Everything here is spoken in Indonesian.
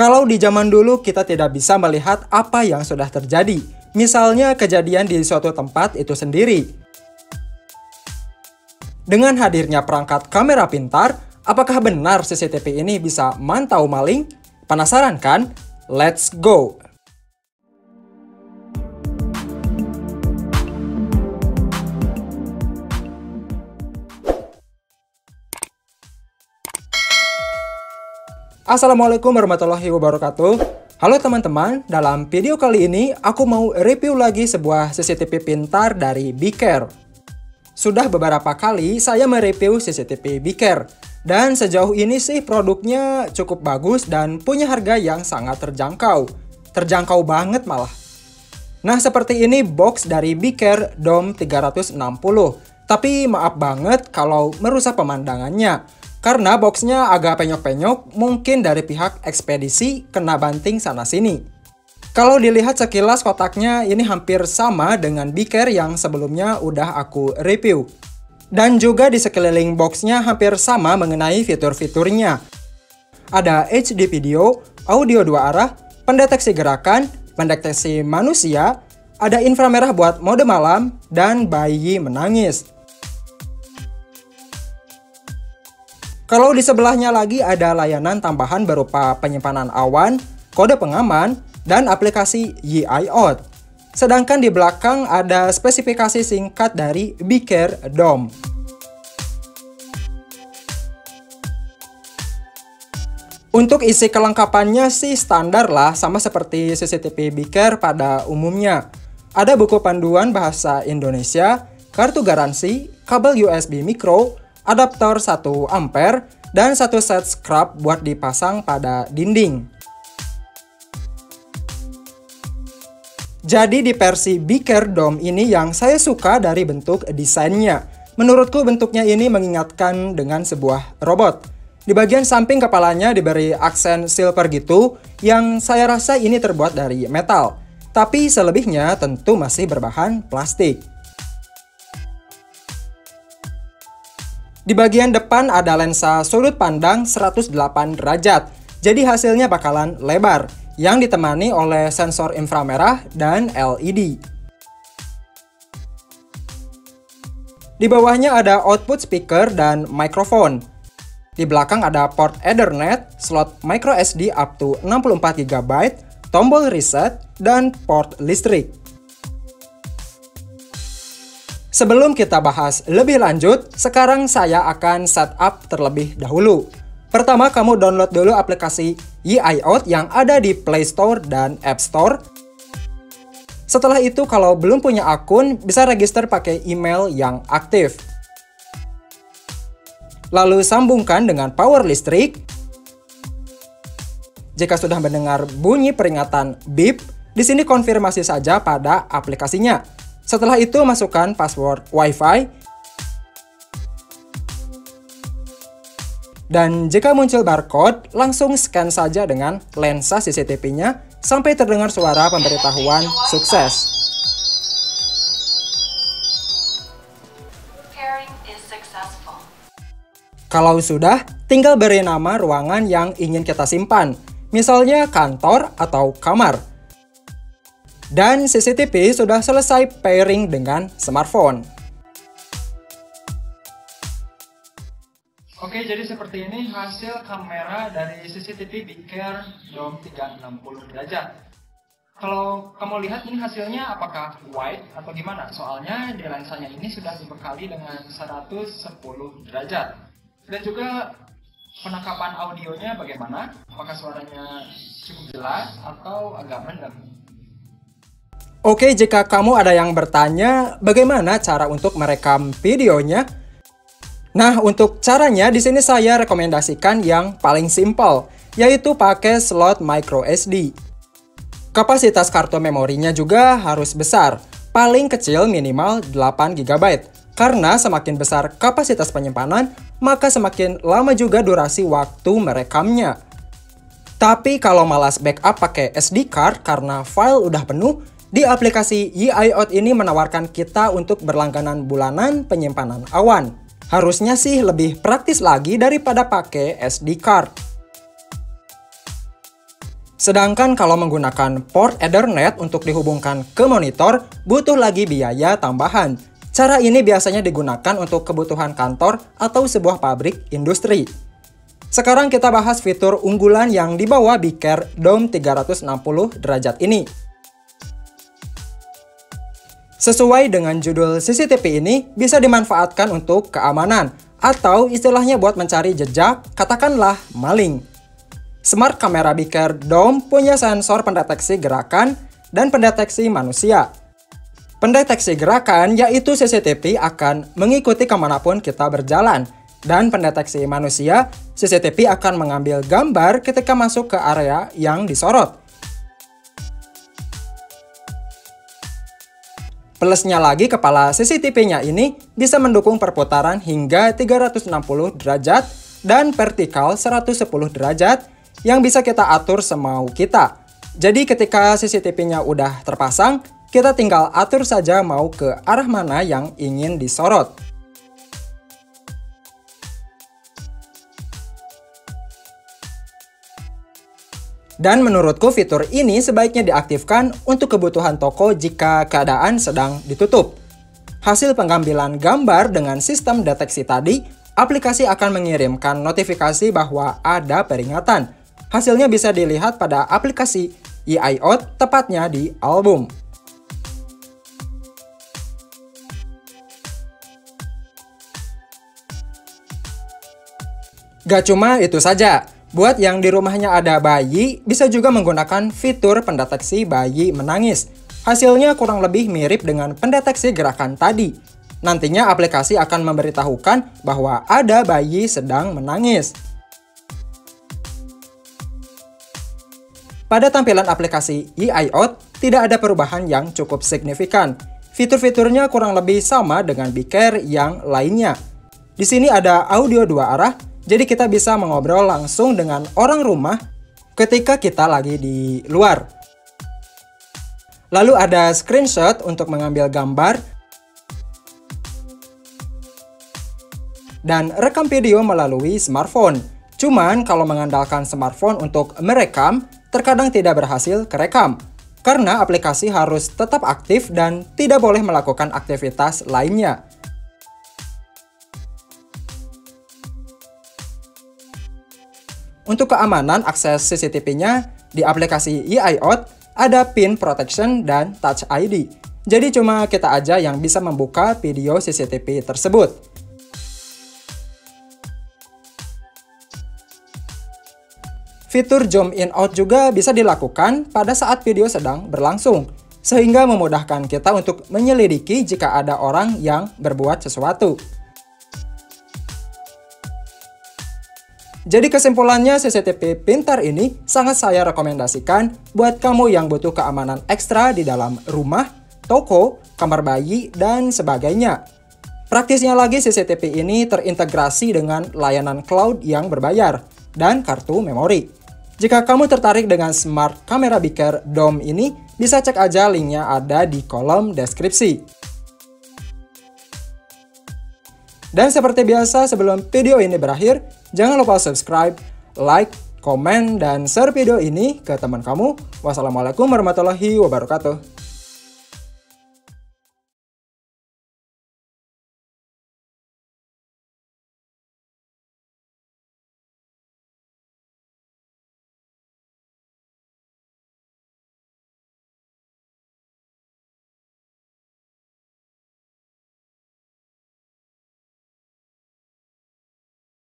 Kalau di zaman dulu kita tidak bisa melihat apa yang sudah terjadi, misalnya kejadian di suatu tempat itu sendiri. Dengan hadirnya perangkat kamera pintar, apakah benar CCTV ini bisa mantau maling? Penasaran kan? Let's go! Assalamualaikum warahmatullahi wabarakatuh. Halo teman-teman, dalam video kali ini aku mau review lagi sebuah CCTV pintar dari BeeCare. Sudah beberapa kali saya mereview CCTV BeeCare, dan sejauh ini sih produknya cukup bagus dan punya harga yang sangat terjangkau. Terjangkau banget malah. Nah, seperti ini box dari BeeCare Dome 360. Tapi maaf banget kalau merusak pemandangannya. Karena boxnya agak penyok-penyok, mungkin dari pihak ekspedisi kena banting sana-sini. Kalau dilihat sekilas kotaknya ini hampir sama dengan BeeCare yang sebelumnya udah aku review. Dan juga di sekeliling boxnya hampir sama mengenai fitur-fiturnya. Ada HD video, audio 2 arah, pendeteksi gerakan, pendeteksi manusia, ada inframerah buat mode malam, dan bayi menangis. Kalau di sebelahnya lagi ada layanan tambahan berupa penyimpanan awan, kode pengaman, dan aplikasi YIOT. Sedangkan di belakang ada spesifikasi singkat dari BeeCare Dome. Untuk isi kelengkapannya sih standar lah, sama seperti CCTV BeeCare pada umumnya. Ada buku panduan bahasa Indonesia, kartu garansi, kabel USB micro, adaptor 1 ampere, dan satu set scrub buat dipasang pada dinding. Jadi di versi BeeCare Dome ini yang saya suka dari bentuk desainnya. Menurutku bentuknya ini mengingatkan dengan sebuah robot. Di bagian samping kepalanya diberi aksen silver gitu, yang saya rasa ini terbuat dari metal. Tapi selebihnya tentu masih berbahan plastik. Di bagian depan ada lensa sudut pandang 108 derajat, jadi hasilnya bakalan lebar, yang ditemani oleh sensor inframerah dan LED. Di bawahnya ada output speaker dan mikrofon. Di belakang ada port Ethernet, slot microSD up to 64 GB, tombol reset, dan port listrik. Sebelum kita bahas lebih lanjut, sekarang saya akan setup terlebih dahulu. Pertama, kamu download dulu aplikasi YIOT yang ada di Play Store dan App Store. Setelah itu, kalau belum punya akun, bisa register pakai email yang aktif. Lalu sambungkan dengan power listrik. Jika sudah mendengar bunyi peringatan beep, di sini konfirmasi saja pada aplikasinya. Setelah itu masukkan password Wi-Fi. Dan jika muncul barcode, langsung scan saja dengan lensa CCTV-nya sampai terdengar suara pemberitahuan sukses. Kalau sudah, tinggal beri nama ruangan yang ingin kita simpan, misalnya kantor atau kamar. Dan CCTV sudah selesai pairing dengan smartphone. Oke, jadi seperti ini hasil kamera dari CCTV BeeCare Dome 360 derajat. Kalau kamu lihat ini hasilnya apakah wide atau gimana? Soalnya di lensanya ini sudah dibekali dengan 110 derajat. Dan juga penangkapan audionya bagaimana? Apakah suaranya cukup jelas atau agak mendem? Oke, jika kamu ada yang bertanya bagaimana cara untuk merekam videonya? Nah, untuk caranya di sini saya rekomendasikan yang paling simpel, yaitu pakai slot microSD. Kapasitas kartu memorinya juga harus besar, paling kecil minimal 8 GB. Karena semakin besar kapasitas penyimpanan, maka semakin lama juga durasi waktu merekamnya. Tapi kalau malas backup pakai SD card karena file udah penuh, di aplikasi YIOT ini menawarkan kita untuk berlangganan bulanan penyimpanan awan. Harusnya sih lebih praktis lagi daripada pakai SD card. Sedangkan kalau menggunakan port Ethernet untuk dihubungkan ke monitor, butuh lagi biaya tambahan. Cara ini biasanya digunakan untuk kebutuhan kantor atau sebuah pabrik industri. Sekarang kita bahas fitur unggulan yang dibawa Beaker Dome 360 derajat ini. Sesuai dengan judul CCTV ini, bisa dimanfaatkan untuk keamanan, atau istilahnya buat mencari jejak, katakanlah maling. Smart kamera Beaker Dome punya sensor pendeteksi gerakan dan pendeteksi manusia. Pendeteksi gerakan yaitu CCTV akan mengikuti kemanapun kita berjalan. Dan pendeteksi manusia, CCTV akan mengambil gambar ketika masuk ke area yang disorot. Plusnya lagi, kepala CCTV-nya ini bisa mendukung perputaran hingga 360 derajat dan vertikal 110 derajat yang bisa kita atur semau kita. Jadi ketika CCTV-nya udah terpasang, kita tinggal atur saja mau ke arah mana yang ingin disorot. Dan menurutku fitur ini sebaiknya diaktifkan untuk kebutuhan toko jika keadaan sedang ditutup. Hasil pengambilan gambar dengan sistem deteksi tadi, aplikasi akan mengirimkan notifikasi bahwa ada peringatan. Hasilnya bisa dilihat pada aplikasi EyeOut, tepatnya di album. Gak cuma itu saja, buat yang di rumahnya ada bayi, bisa juga menggunakan fitur pendeteksi bayi menangis. Hasilnya kurang lebih mirip dengan pendeteksi gerakan tadi. Nantinya aplikasi akan memberitahukan bahwa ada bayi sedang menangis. Pada tampilan aplikasi EyeOut, tidak ada perubahan yang cukup signifikan. Fitur-fiturnya kurang lebih sama dengan Beaker yang lainnya. Di sini ada audio 2 arah, jadi kita bisa mengobrol langsung dengan orang rumah ketika kita lagi di luar. Lalu ada screenshot untuk mengambil gambar dan rekam video melalui smartphone. Cuman kalau mengandalkan smartphone untuk merekam, terkadang tidak berhasil kerekam karena aplikasi harus tetap aktif dan tidak boleh melakukan aktivitas lainnya. Untuk keamanan akses CCTV-nya, di aplikasi EyeOut ada pin protection dan Touch ID. Jadi cuma kita aja yang bisa membuka video CCTV tersebut. Fitur zoom in out juga bisa dilakukan pada saat video sedang berlangsung, sehingga memudahkan kita untuk menyelidiki jika ada orang yang berbuat sesuatu. Jadi kesimpulannya, CCTV pintar ini sangat saya rekomendasikan buat kamu yang butuh keamanan ekstra di dalam rumah, toko, kamar bayi, dan sebagainya. Praktisnya lagi, CCTV ini terintegrasi dengan layanan cloud yang berbayar dan kartu memori. Jika kamu tertarik dengan smart kamera Beaker Dome ini, bisa cek aja linknya ada di kolom deskripsi. Dan seperti biasa, sebelum video ini berakhir, jangan lupa subscribe, like, komen, dan share video ini ke teman kamu. Wassalamualaikum warahmatullahi wabarakatuh.